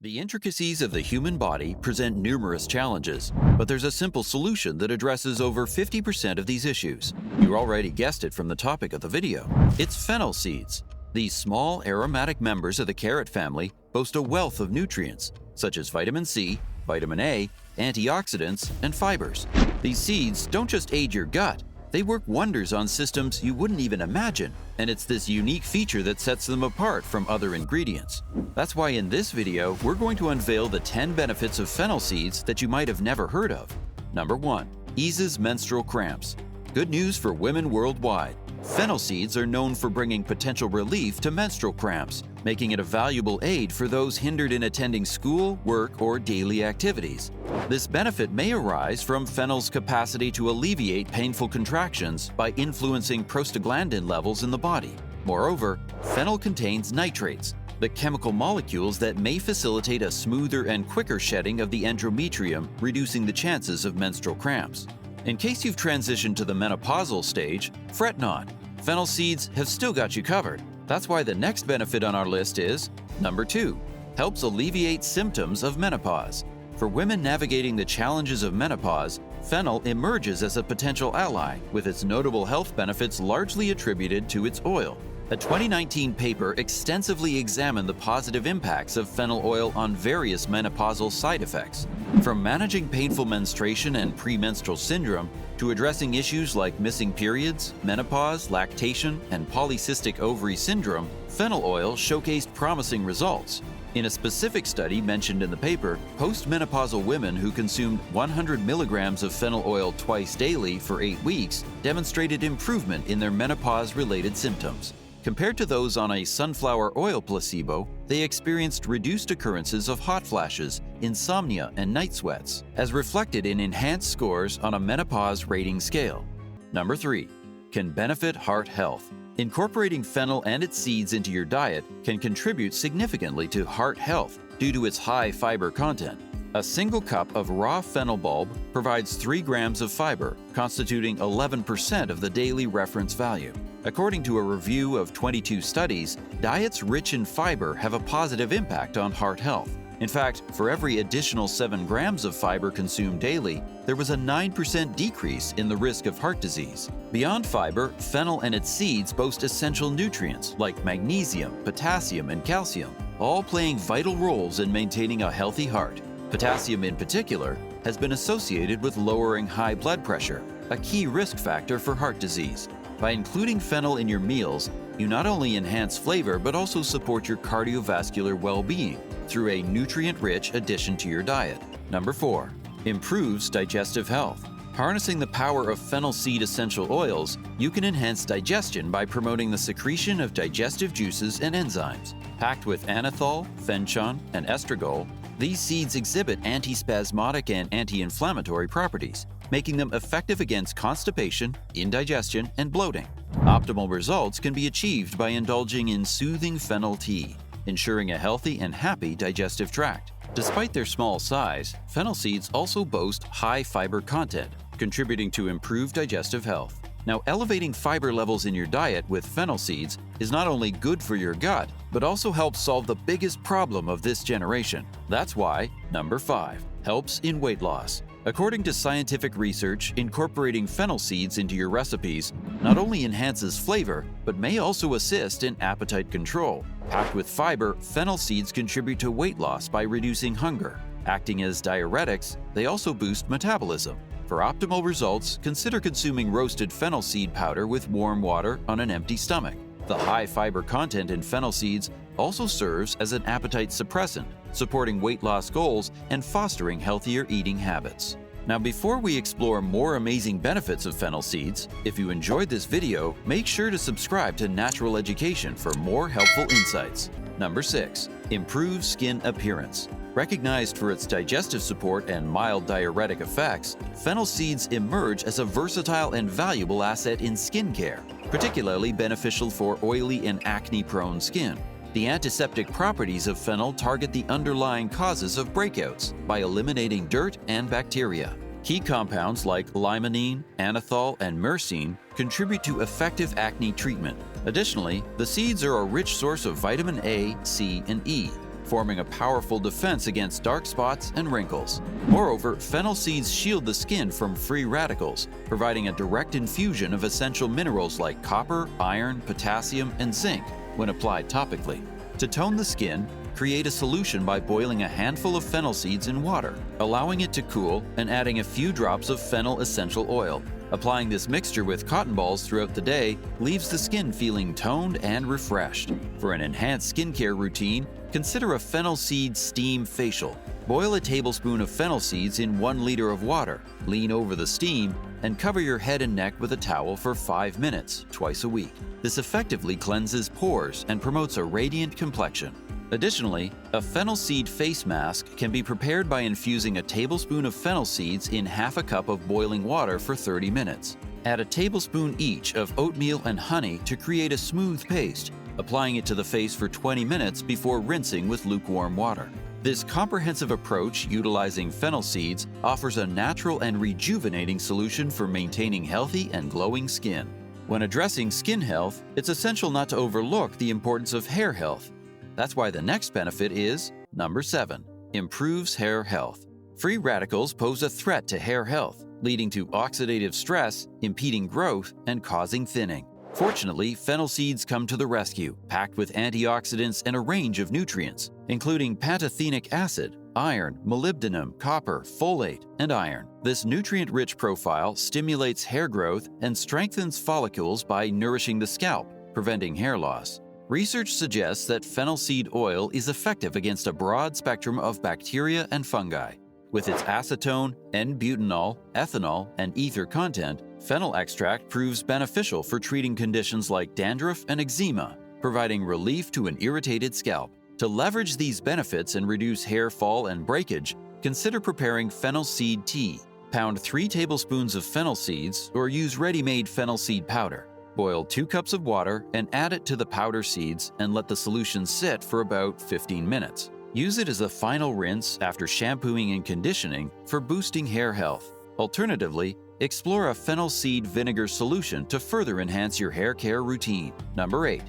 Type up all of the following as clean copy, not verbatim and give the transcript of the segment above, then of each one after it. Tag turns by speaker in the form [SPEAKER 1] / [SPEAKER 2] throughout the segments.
[SPEAKER 1] The intricacies of the human body present numerous challenges, but there's a simple solution that addresses over 50% of these issues. You already guessed it from the topic of the video. It's fennel seeds. These small aromatic members of the carrot family boast a wealth of nutrients, such as vitamin C, vitamin A, antioxidants, and fibers. These seeds don't just aid your gut, they work wonders on systems you wouldn't even imagine, and it's this unique feature that sets them apart from other ingredients. That's why in this video, we're going to unveil the 10 benefits of fennel seeds that you might have never heard of. Number 1. Eases menstrual cramps. Good news for women worldwide. Fennel seeds are known for bringing potential relief to menstrual cramps, making it a valuable aid for those hindered in attending school, work, or daily activities. This benefit may arise from fennel's capacity to alleviate painful contractions by influencing prostaglandin levels in the body. Moreover, fennel contains nitrates, the chemical molecules that may facilitate a smoother and quicker shedding of the endometrium, reducing the chances of menstrual cramps. In case you've transitioned to the menopausal stage, fret not. Fennel seeds have still got you covered. That's why the next benefit on our list is number 2. Helps alleviate symptoms of menopause. For women navigating the challenges of menopause, fennel emerges as a potential ally, with its notable health benefits largely attributed to its oil. A 2019 paper extensively examined the positive impacts of fennel oil on various menopausal side effects. From managing painful menstruation and premenstrual syndrome to addressing issues like missing periods, menopause, lactation, and polycystic ovary syndrome, fennel oil showcased promising results. In a specific study mentioned in the paper, postmenopausal women who consumed 100 milligrams of fennel oil twice daily for 8 weeks demonstrated improvement in their menopause-related symptoms. Compared to those on a sunflower oil placebo, they experienced reduced occurrences of hot flashes, insomnia, and night sweats, as reflected in enhanced scores on a menopause rating scale. Number 3. Can benefit heart health. Incorporating fennel and its seeds into your diet can contribute significantly to heart health due to its high fiber content. A single cup of raw fennel bulb provides 3 grams of fiber, constituting 11% of the daily reference value. According to a review of 22 studies, diets rich in fiber have a positive impact on heart health. In fact, for every additional 7 grams of fiber consumed daily, there was a 9% decrease in the risk of heart disease. Beyond fiber, fennel and its seeds boast essential nutrients like magnesium, potassium, and calcium, all playing vital roles in maintaining a healthy heart. Potassium in particular has been associated with lowering high blood pressure, a key risk factor for heart disease. By including fennel in your meals, you not only enhance flavor but also support your cardiovascular well-being through a nutrient-rich addition to your diet. Number 4. Improves digestive health. Harnessing the power of fennel seed essential oils, you can enhance digestion by promoting the secretion of digestive juices and enzymes. Packed with anethol, fenchon, and estragol, these seeds exhibit antispasmodic and anti-inflammatory properties, making them effective against constipation, indigestion, and bloating. Optimal results can be achieved by indulging in soothing fennel tea, ensuring a healthy and happy digestive tract. Despite their small size, fennel seeds also boast high fiber content, contributing to improved digestive health. Now, elevating fiber levels in your diet with fennel seeds is not only good for your gut, but also helps solve the biggest problem of this generation. That's why, number 5, helps in weight loss. According to scientific research, incorporating fennel seeds into your recipes not only enhances flavor, but may also assist in appetite control. Packed with fiber, fennel seeds contribute to weight loss by reducing hunger. Acting as diuretics, they also boost metabolism. For optimal results, consider consuming roasted fennel seed powder with warm water on an empty stomach. The high fiber content in fennel seeds also serves as an appetite suppressant, supporting weight loss goals and fostering healthier eating habits. Now, before we explore more amazing benefits of fennel seeds, if you enjoyed this video, make sure to subscribe to Natural Education for more helpful insights. Number 6. Improves skin appearance. Recognized for its digestive support and mild diuretic effects, fennel seeds emerge as a versatile and valuable asset in skincare, particularly beneficial for oily and acne-prone skin. The antiseptic properties of fennel target the underlying causes of breakouts by eliminating dirt and bacteria. Key compounds like limonene, anethol, and myrcene contribute to effective acne treatment. Additionally, the seeds are a rich source of vitamin A, C, and E. forming a powerful defense against dark spots and wrinkles. Moreover, fennel seeds shield the skin from free radicals, providing a direct infusion of essential minerals like copper, iron, potassium, and zinc when applied topically. To tone the skin, create a solution by boiling a handful of fennel seeds in water, allowing it to cool, and adding a few drops of fennel essential oil. Applying this mixture with cotton balls throughout the day leaves the skin feeling toned and refreshed. For an enhanced skincare routine, consider a fennel seed steam facial. Boil a tablespoon of fennel seeds in 1 liter of water, lean over the steam, and cover your head and neck with a towel for 5 minutes, twice a week. This effectively cleanses pores and promotes a radiant complexion. Additionally, a fennel seed face mask can be prepared by infusing a tablespoon of fennel seeds in half a cup of boiling water for 30 minutes. Add a tablespoon each of oatmeal and honey to create a smooth paste, applying it to the face for 20 minutes before rinsing with lukewarm water. This comprehensive approach utilizing fennel seeds offers a natural and rejuvenating solution for maintaining healthy and glowing skin. When addressing skin health, it's essential not to overlook the importance of hair health. That's why the next benefit is number 7, improves hair health. Free radicals pose a threat to hair health, leading to oxidative stress, impeding growth, and causing thinning. Fortunately, fennel seeds come to the rescue, packed with antioxidants and a range of nutrients, including pantothenic acid, iron, molybdenum, copper, folate, and iron. This nutrient-rich profile stimulates hair growth and strengthens follicles by nourishing the scalp, preventing hair loss. Research suggests that fennel seed oil is effective against a broad spectrum of bacteria and fungi. With its acetone, N-butanol, ethanol, and ether content, fennel extract proves beneficial for treating conditions like dandruff and eczema, providing relief to an irritated scalp. To leverage these benefits and reduce hair fall and breakage, consider preparing fennel seed tea. Pound 3 tablespoons of fennel seeds or use ready-made fennel seed powder. Boil 2 cups of water and add it to the powder seeds and let the solution sit for about 15 minutes. Use it as a final rinse after shampooing and conditioning for boosting hair health. Alternatively, explore a fennel seed vinegar solution to further enhance your hair care routine. Number 8.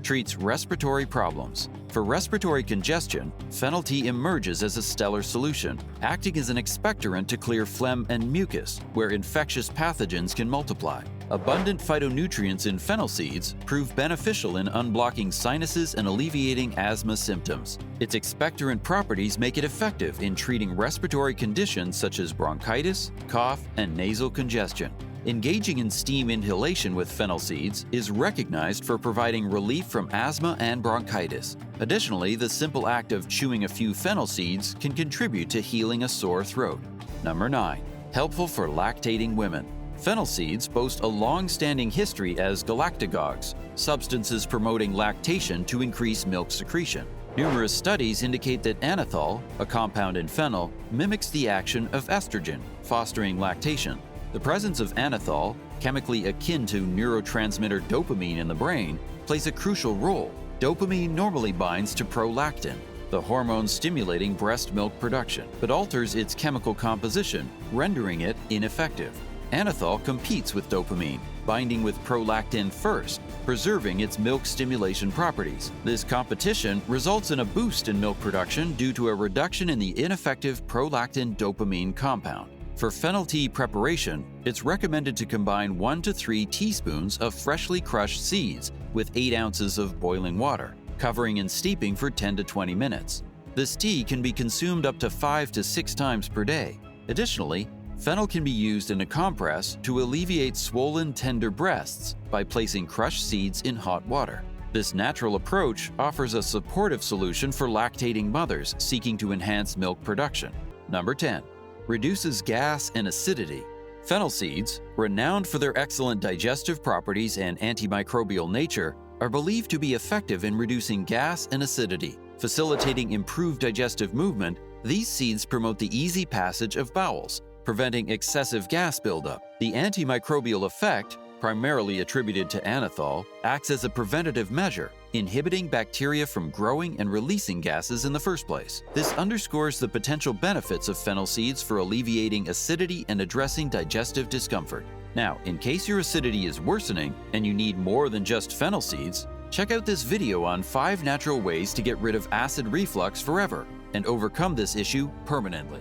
[SPEAKER 1] Treats respiratory problems. For respiratory congestion, fennel tea emerges as a stellar solution, acting as an expectorant to clear phlegm and mucus, where infectious pathogens can multiply. Abundant phytonutrients in fennel seeds prove beneficial in unblocking sinuses and alleviating asthma symptoms. Its expectorant properties make it effective in treating respiratory conditions such as bronchitis, cough, and nasal congestion. Engaging in steam inhalation with fennel seeds is recognized for providing relief from asthma and bronchitis. Additionally, the simple act of chewing a few fennel seeds can contribute to healing a sore throat. Number 9. Helpful for lactating women. Fennel seeds boast a long-standing history as galactagogues, substances promoting lactation to increase milk secretion. Numerous studies indicate that anethol, a compound in fennel, mimics the action of estrogen, fostering lactation. The presence of anethol, chemically akin to neurotransmitter dopamine in the brain, plays a crucial role. Dopamine normally binds to prolactin, the hormone stimulating breast milk production, but alters its chemical composition, rendering it ineffective. Anethol competes with dopamine, binding with prolactin first, preserving its milk stimulation properties. This competition results in a boost in milk production due to a reduction in the ineffective prolactin-dopamine compound. For fennel tea preparation, it's recommended to combine 1 to 3 teaspoons of freshly crushed seeds with 8 ounces of boiling water, covering and steeping for 10 to 20 minutes. This tea can be consumed up to 5 to 6 times per day. Additionally, fennel can be used in a compress to alleviate swollen, tender breasts by placing crushed seeds in hot water. This natural approach offers a supportive solution for lactating mothers seeking to enhance milk production. Number 10. Reduces gas and acidity. Fennel seeds, renowned for their excellent digestive properties and antimicrobial nature, are believed to be effective in reducing gas and acidity. Facilitating improved digestive movement, these seeds promote the easy passage of bowels, preventing excessive gas buildup. The antimicrobial effect, primarily attributed to anethol, acts as a preventative measure, inhibiting bacteria from growing and releasing gases in the first place. This underscores the potential benefits of fennel seeds for alleviating acidity and addressing digestive discomfort. Now, in case your acidity is worsening and you need more than just fennel seeds, Check out this video on 5 natural ways to get rid of acid reflux forever and overcome this issue permanently.